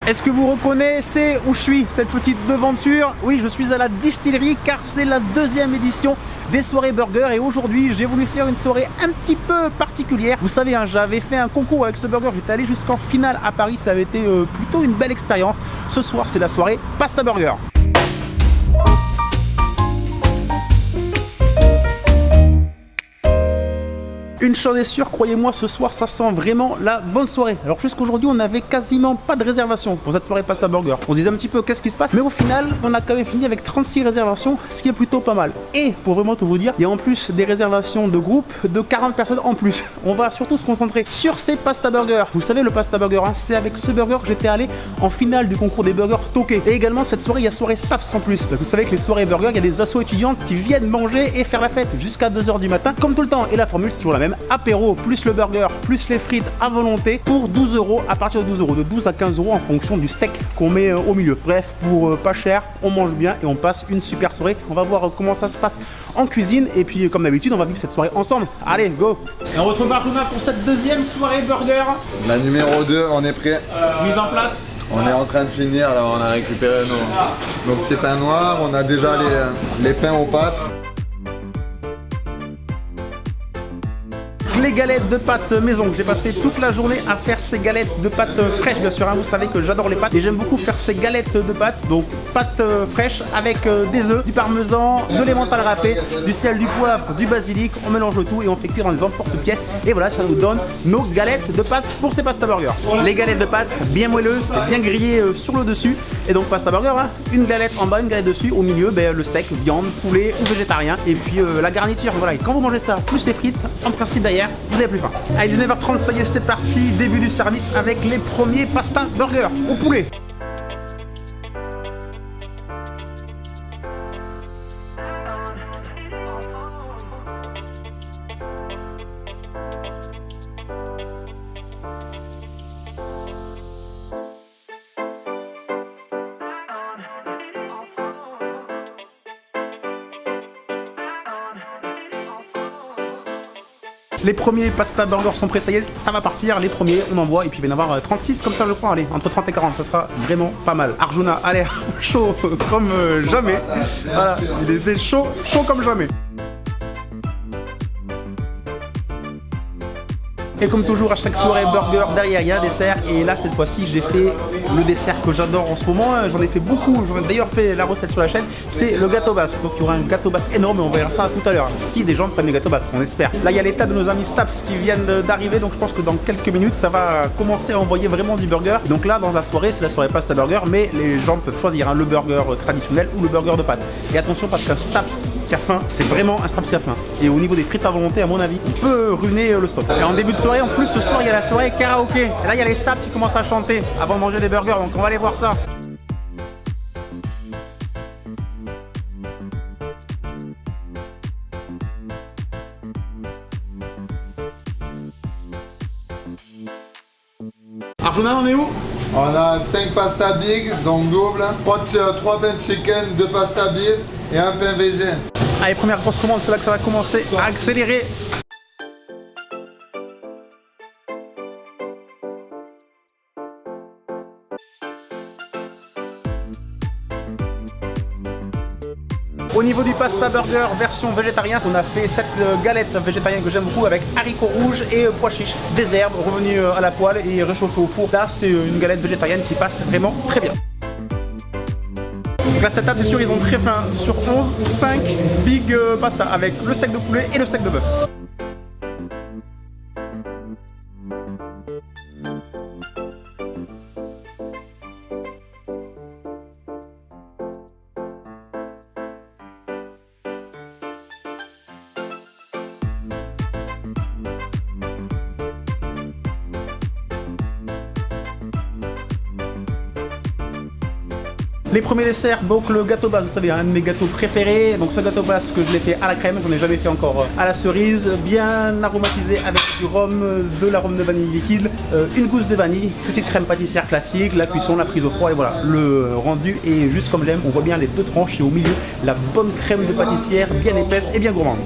Est-ce que vous reconnaissez où je suis, cette petite devanture? Oui, je suis à la distillerie car c'est la deuxième édition des soirées burger et aujourd'hui j'ai voulu faire une soirée un petit peu particulière. Vous savez, hein, j'avais fait un concours avec ce burger, j'étais allé jusqu'en finale à Paris, ça avait été plutôt une belle expérience. Ce soir c'est la soirée Pasta Burger. Une chose est sûre, croyez-moi, ce soir ça sent vraiment la bonne soirée. Alors jusqu'aujourd'hui on n'avait quasiment pas de réservation pour cette soirée Pasta Burger. On se disait un petit peu qu'est-ce qui se passe, mais au final on a quand même fini avec 36 réservations, ce qui est plutôt pas mal. Et pour vraiment tout vous dire, il y a en plus des réservations de groupe de 40 personnes en plus. On va surtout se concentrer sur ces Pasta Burger. Vous savez, le Pasta Burger, hein, c'est avec ce burger que j'étais allé en finale du concours des burgers Tokay. Et également cette soirée, il y a soirée Staps en plus. Donc, vous savez que les soirées burger, il y a des assos étudiantes qui viennent manger et faire la fête jusqu'à 2 h du matin, comme tout le temps. Et la formule c'est toujours la même. Apéro plus le burger plus les frites à volonté pour 12 €, à partir de 12 €, de 12 à 15 € en fonction du steak qu'on met au milieu. Bref, pour pas cher, on mange bien et on passe une super soirée. On va voir comment ça se passe en cuisine et puis comme d'habitude on va vivre cette soirée ensemble. Allez, go! Et on retrouve Arjuna pour cette deuxième soirée burger. La numéro 2, on est prêt. Mise en place. On est en train de finir, alors on a récupéré nos petits pains noirs, on a déjà les pains aux pâtes. Les galettes de pâtes maison. J'ai passé toute la journée à faire ces galettes de pâtes fraîches, bien sûr. Hein. Vous savez que j'adore les pâtes et j'aime beaucoup faire ces galettes de pâtes. Donc pâtes fraîches avec des œufs, du parmesan, de l'emmental râpé, du sel, du poivre, du basilic. On mélange le tout et on fait cuire dans des emporte-pièces. Et voilà, ça nous donne nos galettes de pâtes pour ces Pasta Burger. Les galettes de pâtes bien moelleuses, bien grillées sur le dessus. Et donc Pasta Burger, hein, une galette en bas, une galette dessus. Au milieu, le steak, viande, poulet ou végétarien. Et puis la garniture. Voilà. Et quand vous mangez ça, plus les frites, en principe derrière, vous n'avez plus faim. Allez, 19 h 30, ça y est, c'est parti. Début du service avec les premiers Pasta Burger au poulet. Les premiers Pasta Burgers sont prêts, ça y est, ça va partir. Les premiers, on envoie et puis il va y en avoir 36 comme ça, je crois. Allez, entre 30 et 40, ça sera vraiment pas mal. Arjuna, allez, chaud comme jamais. Voilà, il était chaud comme jamais. Et comme toujours, à chaque soirée burger, derrière il y a un dessert. Et là, cette fois-ci, j'ai fait le dessert que j'adore en ce moment. J'en ai fait beaucoup. J'en ai d'ailleurs fait la recette sur la chaîne. C'est le gâteau basque. Donc il y aura un gâteau basque énorme et on verra ça tout à l'heure. Si des gens prennent le gâteau basque, on espère. Là, il y a les tas de nos amis Staps qui viennent d'arriver. Donc je pense que dans quelques minutes, ça va commencer à envoyer vraiment du burger. Donc là, dans la soirée, c'est la soirée Pasta Burger. Mais les gens peuvent choisir le burger traditionnel ou le burger de pâtes. Et attention, parce qu'un Staps qui a faim, c'est vraiment un Staps qui a faim. Et au niveau des frites à volonté, à mon avis, on peut ruiner le stock. Et en début de soirée, en plus, ce soir, il y a la soirée karaoké. Et là, il y a les Staps qui commencent à chanter avant de manger des burgers. Donc, on va aller voir ça. Arjuna, on est où? On a 5 pasta big, donc double, 3 pains de chicken, 2 pasta big et un pain végé. Allez, première grosse commande, c'est là que ça va commencer à accélérer. Au niveau du Pasta Burger version végétarien, on a fait cette galette végétarienne que j'aime beaucoup avec haricots rouges et pois chiches, des herbes revenues à la poêle et réchauffées au four. Là, c'est une galette végétarienne qui passe vraiment très bien. Donc là, cette table, c'est sûr, ils ont très faim. Sur 11, 5 big pasta avec le steak de poulet et le steak de bœuf. Les premiers desserts, donc le gâteau basque, vous savez, un de mes gâteaux préférés. Donc ce gâteau basque, je l'ai fait à la crème, j'en ai jamais fait encore à la cerise, bien aromatisé avec du rhum, de l'arôme de vanille liquide, une gousse de vanille, petite crème pâtissière classique, la cuisson, la prise au froid et voilà. Le rendu est juste comme j'aime, on voit bien les deux tranches et au milieu la bonne crème de pâtissière, bien épaisse et bien gourmande.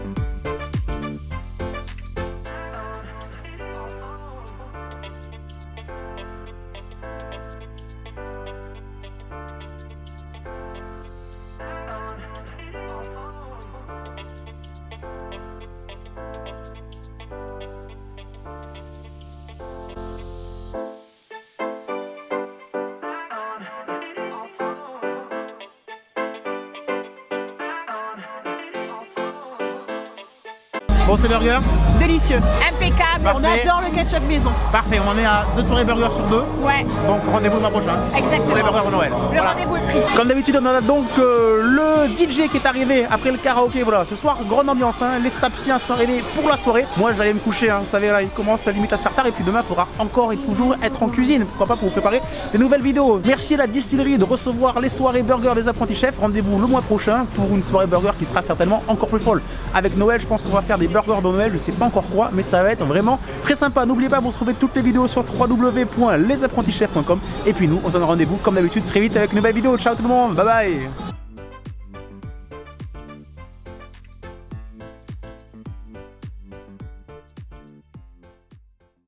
Bon, ces burgers, Délicieux, impeccable, on Parfait. adore le ketchup maison. parfait. On en est à 2 soirées burgers sur 2. Ouais, Donc rendez-vous le mois prochain exactement. pour les burgers de Noël. Le rendez-vous est pris. Comme d'habitude, on a donc le DJ qui est arrivé après le karaoké. Voilà, ce soir, grande ambiance. Hein. Les Stapsiens sont arrivés pour la soirée. Moi, j'allais me coucher. Hein. Vous savez, là, il commence limite à se faire tard. Et puis demain, il faudra encore et toujours être en cuisine. Pourquoi pas pour vous préparer des nouvelles vidéos. Merci à la distillerie de recevoir les soirées burgers des apprentis chefs. Rendez-vous le mois prochain pour une soirée burger qui sera certainement encore plus folle. Avec Noël, je pense qu'on va faire des burgers de Noël. Je sais pas encore quoi, mais ça va être vraiment très sympa. N'oubliez pas, vous retrouvez toutes les vidéos sur www.lesapprentischefs.com. Et puis nous, on se donne rendez-vous comme d'habitude très vite avec une nouvelle vidéo. Ciao tout le monde, bye bye.